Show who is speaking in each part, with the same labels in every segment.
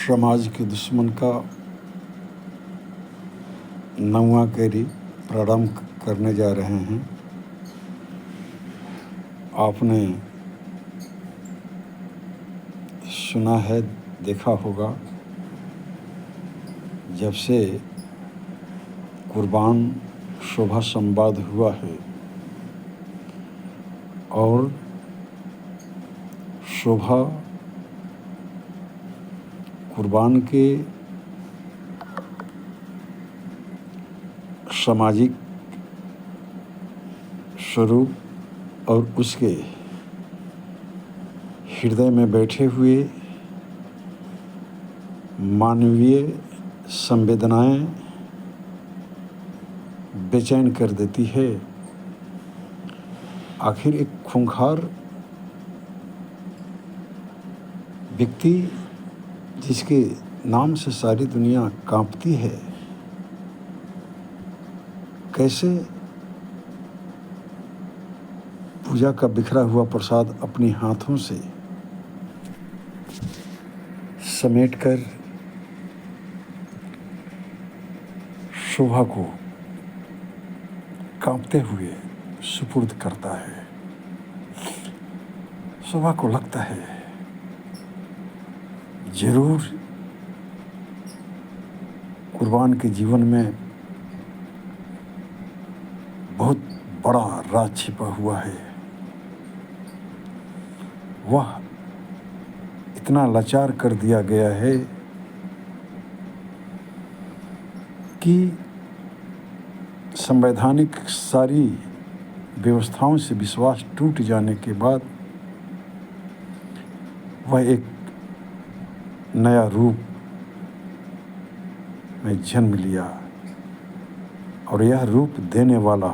Speaker 1: समाज के दुश्मन का नौवां कैरी प्रारंभ करने जा रहे हैं। आपने सुना है, देखा होगा, जब से कुर्बान शोभा संवाद हुआ है और शोभा कुर्बान के सामाजिक स्वरूप और उसके हृदय में बैठे हुए मानवीय संवेदनाएं बेचैन कर देती है। आखिर एक खूंखार व्यक्ति जिसके नाम से सारी दुनिया कांपती है, कैसे पूजा का बिखरा हुआ प्रसाद अपने हाथों से समेटकर शोभा को कांपते हुए सुपुर्द करता है। शोभा को लगता है जरूर कुर्बान के जीवन में बहुत बड़ा राज छिपा हुआ है। वह इतना लाचार कर दिया गया है कि संवैधानिक सारी व्यवस्थाओं से विश्वास टूट जाने के बाद वह एक नया रूप में जन्म लिया और यह रूप देने वाला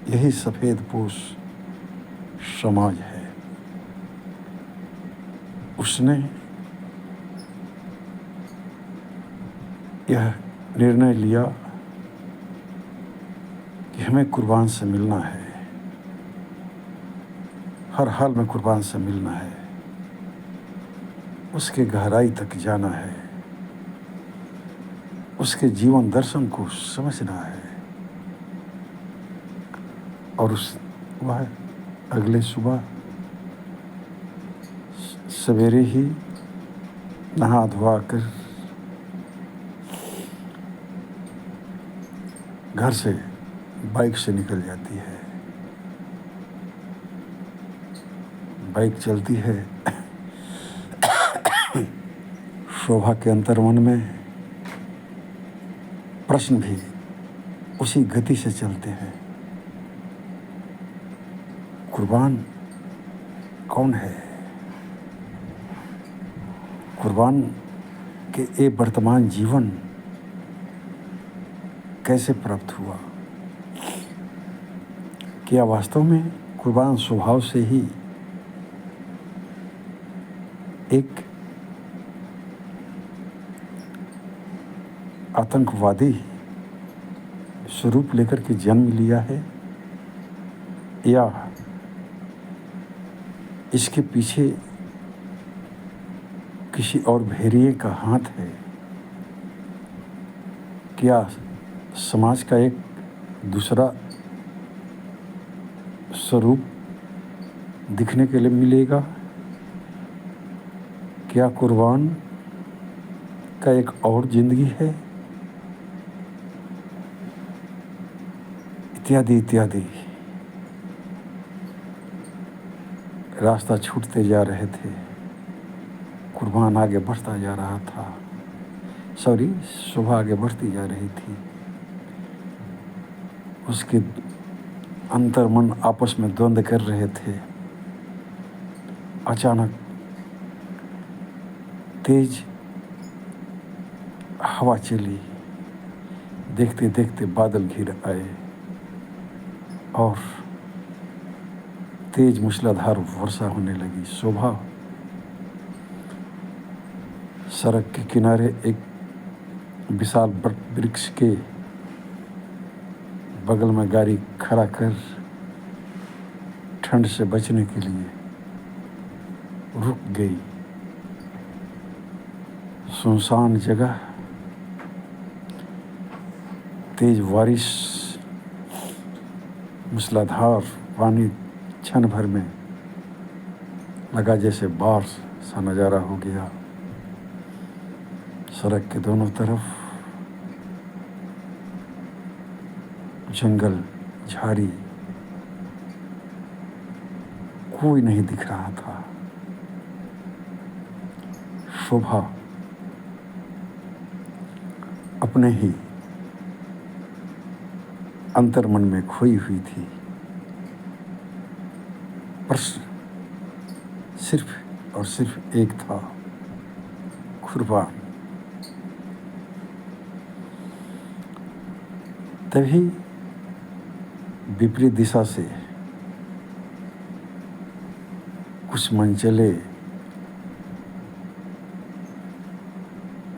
Speaker 1: यही सफ़ेदपोश समाज है। उसने यह निर्णय लिया कि हमें कुर्बान से मिलना है, हर हाल में कुर्बान से मिलना है, उसके गहराई तक जाना है, उसके जीवन दर्शन को समझना है। और वह अगले सुबह सवेरे ही नहा धोआ कर घर से बाइक से निकल जाती है। बाइक चलती है। शोभा के अंतर्मन में प्रश्न भी उसी गति से चलते हैं। कुर्बान कौन है? कुर्बान के ये वर्तमान जीवन कैसे प्राप्त हुआ? क्या वास्तव में कुर्बान स्वभाव से ही एक आतंकवादी स्वरूप लेकर के जन्म लिया है, या इसके पीछे किसी और भेड़िए का हाथ है? क्या समाज का एक दूसरा स्वरूप दिखने के लिए मिलेगा? क्या कुर्बान का एक और जिंदगी है? इत्यादि इत्यादि। रास्ता छूटते जा रहे थे, कुर्बान आगे बढ़ता जा रहा था, शोभा आगे बढ़ती जा रही थी। उसके अंतर्मन आपस में द्वंद्व कर रहे थे। अचानक तेज हवा चली, देखते देखते बादल घिर आए और तेज मूसलाधार वर्षा होने लगी। शोभा सड़क के किनारे एक विशाल वृक्ष के बगल में गाड़ी खड़ा कर ठंड से बचने के लिए रुक गई। सुनसान जगह, तेज बारिश, मूसलाधार पानी क्षण भर में लगा जैसे बाढ़ सा नज़ारा हो गया। सड़क के दोनों तरफ जंगल, झाड़ी, कोई नहीं दिख रहा था। शोभा अपने ही अंतर्मन में खोई हुई थी। प्रश्न सिर्फ और सिर्फ एक था, कुर्बान। तभी विपरीत दिशा से कुछ मनचले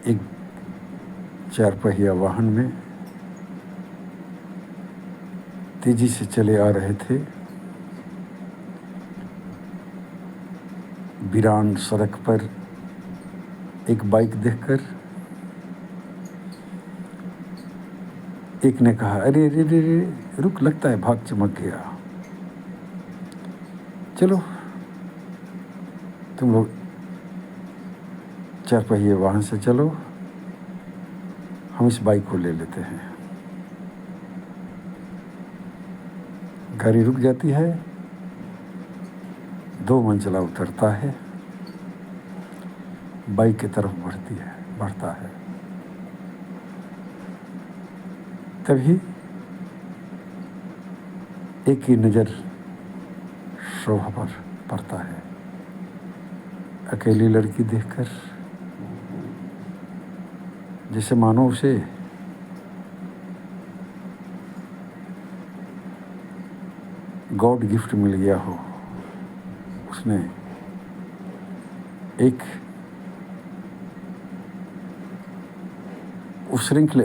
Speaker 1: एक 4 पहिया वाहन में तेजी से चले आ रहे थे। वीरान सड़क पर एक बाइक देखकर एक ने कहा, अरे अरे अरे रुक, लगता है भाग चमक गया। चलो तुम लोग 4 पहिए वाहन से चलो, हम इस बाइक को ले लेते हैं। गाड़ी रुक जाती है, 2 मंजिला उतरता है, बाइक की तरफ बढ़ता है। तभी एक ही नज़र शोभा पर पड़ता है। अकेली लड़की देखकर जैसे मानो उसे गॉड गिफ्ट मिल गया हो। उसने एक उच्छृंखल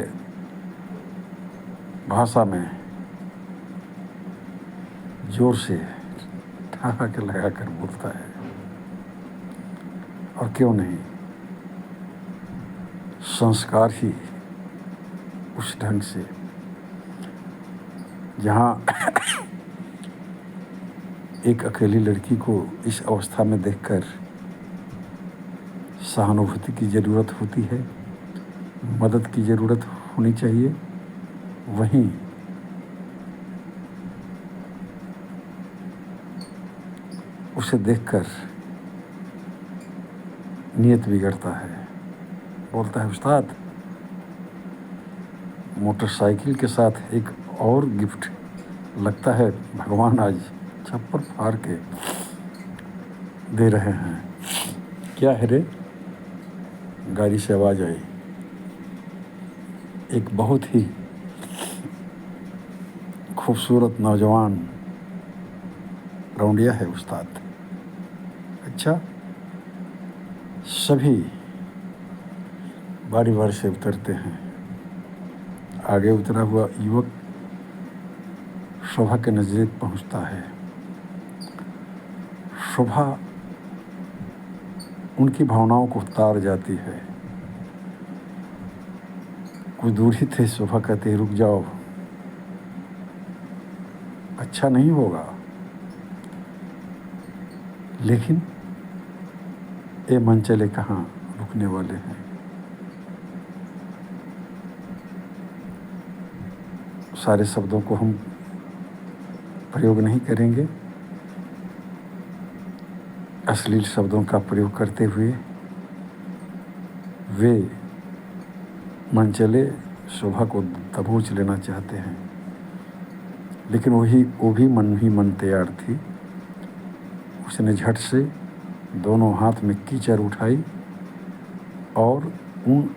Speaker 1: भाषा में जोर से ठहाके लगाकर बोलता है, और क्यों नहीं, संस्कार ही उस ढंग से, जहाँ एक अकेली लड़की को इस अवस्था में देखकर सहानुभूति की ज़रूरत होती है, मदद की ज़रूरत होनी चाहिए, वहीं उसे देखकर नीयत बिगड़ता है। बोलता है, उस्ताद मोटरसाइकिल के साथ एक और गिफ्ट, लगता है भगवान आज छप्पर फाड़ के दे रहे हैं। क्या है रे? गाड़ी से आवाज़ आई। एक बहुत ही खूबसूरत नौजवान रौंडिया है उस्ताद। अच्छा, सभी बारी बारी से उतरते हैं। आगे उतरा हुआ युवक शोभा के नज़दीक पहुंचता है। शोभा उनकी भावनाओं को तार जाती है। कुछ दूर ही थे, शोभा कहते, रुक जाओ, अच्छा नहीं होगा। लेकिन ये मनचले कहाँ रुकने वाले हैं। सारे शब्दों को हम प्रयोग नहीं करेंगे। अश्लील शब्दों का प्रयोग करते हुए वे मनचले शोभा को दबोच लेना चाहते हैं, लेकिन वो भी मन ही मन तैयार थी। उसने झट से दोनों हाथ में कीचड़ उठाई और उन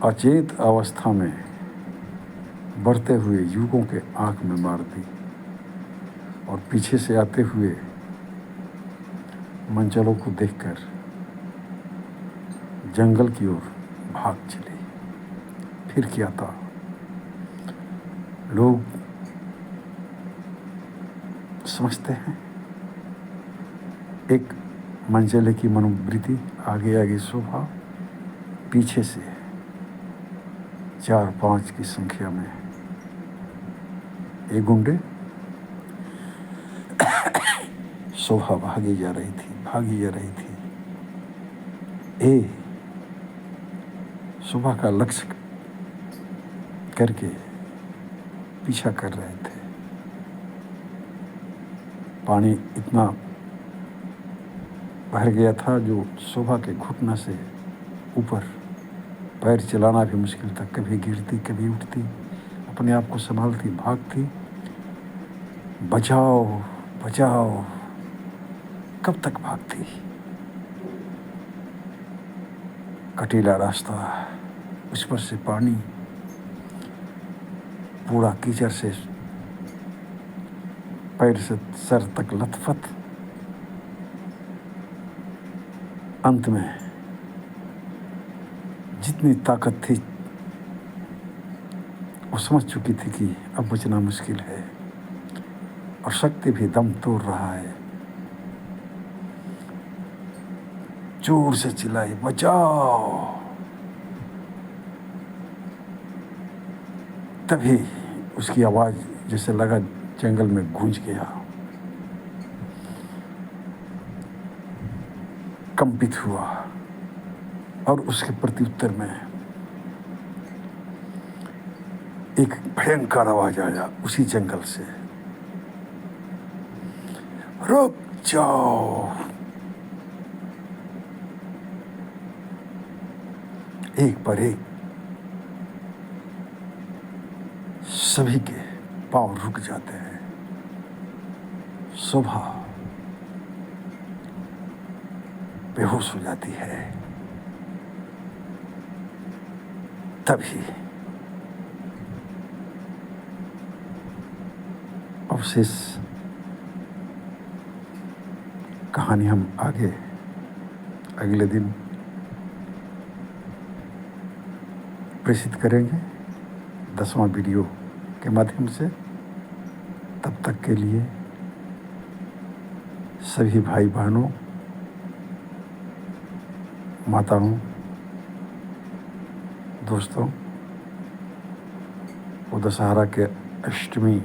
Speaker 1: अचेत अवस्था में बढ़ते हुए युवकों के आंख में मार दी और पीछे से आते हुए मनचलों को देखकर जंगल की ओर भाग चली। फिर क्या था, लोग समझते हैं एक मनचले की मनोवृत्ति, आगे आगे शोभा, पीछे से 4-5 की संख्या में ये गुंडे शोभा भागी जा रही थी। शोभा का लक्ष्य करके पीछा कर रहे थे। पानी इतना भर गया था जो शोभा के घुटना से ऊपर पैर चलाना भी मुश्किल था। कभी गिरती, कभी उठती, अपने आप को संभालती, भागती। बचाओ बचाओ, कब तक भागती। कटीला रास्ता, उस पर से पानी, पूरा कीचड़ से पैर से सर तक लथपथ। अंत में जितनी ताकत थी वो समझ चुकी थी कि अब बचना मुश्किल है और शक्ति भी दम तोड़ रहा है। जोर से चिल्लाई, बचाओ। तभी उसकी आवाज जैसे लगा जंगल में गूंज गया, कंपित हुआ और उसके प्रत्युत्तर में एक भयंकर आवाज आया उसी जंगल से, रुक जाओ। एक पर एक सभी के पांव रुक जाते हैं। शोभा बेहोश हो जाती है। तभी अवशेष कहानी हम आगे अगले दिन प्रेषित करेंगे 10वां वीडियो के माध्यम से। तब तक के लिए सभी भाई बहनों, माताओं, दोस्तों को दशहरा के अष्टमी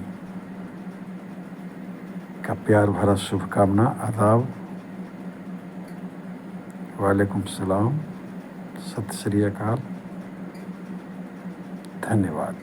Speaker 1: का प्यार भरा शुभकामना, आदाब, वालेकुम सलाम, सत श्री अकाल, धन्यवाद।